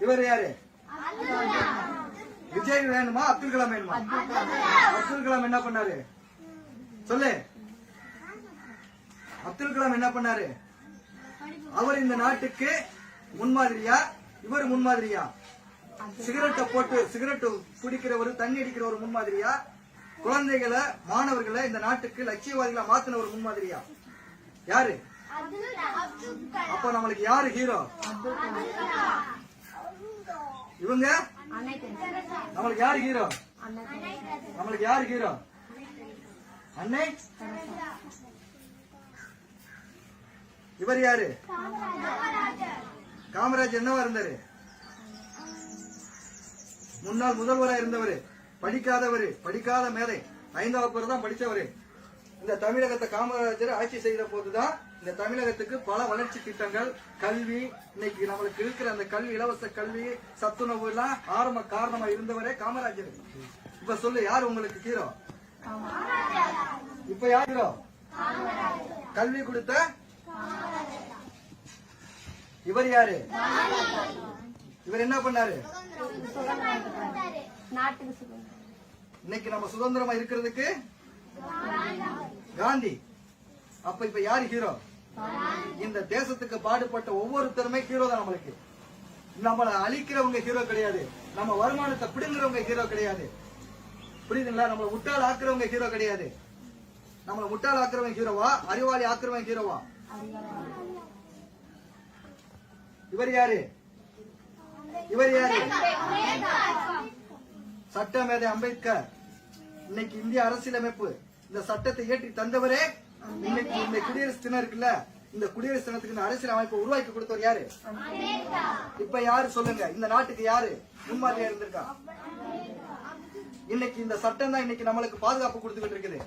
இவர் யாரு? விஜய் வேணுமா அப்துல் கலாம் வேணுமா? அப்துல் கலாம் என்ன பண்ணாரு சொல்லு? அப்துல் கலாம் என்ன பண்ணாரு? அவர் இந்த நாட்டுக்கு முன்மாதிரியா இவர் முன்மாதிரியா? சிகரெட்டை போட்டு சிகரெட் குடிக்கிறவர் தண்ணி அடிக்கிறவர் முன்மாதிரியா? குழந்தைகளை மாணவர்களை இந்த நாட்டுக்கு லட்சியவாதிகளா மாத்தின ஒரு முன்மாதிரியா? யாரு? அப்ப நம்மளுக்கு யாரு ஹீரோ? இவங்க நம்மளுக்கு யாரு ஹீரோ? நம்மளுக்கு யாரு ஹீரோ? அன்னை. இவர் யாரு? காமராஜர் என்னவா இருந்தாரு? முன்னாள் முதல்வராக இருந்தவர். படிக்காதவர், படிக்காத மேதை, 5ஆம் வகுப்பு தான் படிச்சவரு. இந்த தமிழகத்தை காமராஜர் ஆட்சி செய்த போதுதான் இந்த தமிழகத்துக்கு பல வளர்ச்சி திட்டங்கள், கல்வி, இன்னைக்கு நம்மளுக்கு இருக்கிற அந்த கல்வி, இலவச கல்வி, சத்துணவு எல்லாம் ஆரம்ப காரணமா இருந்தவரே காமராஜர். இப்ப சொல்லு, யார் உங்களுக்கு ஹீரோ? இப்ப யார் ஹீரோ? கல்வி கொடுத்த இவர் யாரு? இவர் என்ன பண்ணாரு? இன்னைக்கு நம்ம சுதந்திரமா இருக்கிறதுக்கு காந்தி. அப்ப இப்ப யாரு ஹீரோ? இந்த தேசத்துக்கு பாடுபட்ட ஒவ்வொருத்தருமே ஹீரோ தான். நம்மளுக்கு நம்மள அழிக்கிறவங்க ஹீரோ கிடையாது, நம்ம வருமானத்தை பிடுங்குறவங்க ஹீரோ கிடையாது. புரியுதுங்களா? நம்மள முட்டாள் ஆக்குறவங்க ஹீரோ கிடையாது. நம்மள முட்டாள் ஆக்குறவங்க ஹீரோவா, அறிவாளி ஆக்குறவங்க ஹீரோவா? இவர் யாரு? இவர் யாரு? சட்டமேதை அம்பேத்கர். இன்னைக்கு இந்திய அரசியலமைப்பு இந்த சட்டத்தை ஏற்றி தந்தவரே. இன்னைக்கு இந்த குடியரசு தினம் இருக்குல்ல, இந்த குடியரசு தினத்துக்கு இந்த அரசியல் அமைப்பை உருவாக்கி கொடுத்தவர் யாரு? இப்ப யாரு சொல்லுங்க? இந்த நாட்டுக்கு யாரு முன்மாதிரியா இருந்திருக்கா? இன்னைக்கு இந்த சட்டம் தான் இன்னைக்கு நம்மளுக்கு பாதுகாப்பு கொடுத்துக்கிட்டு இருக்குது.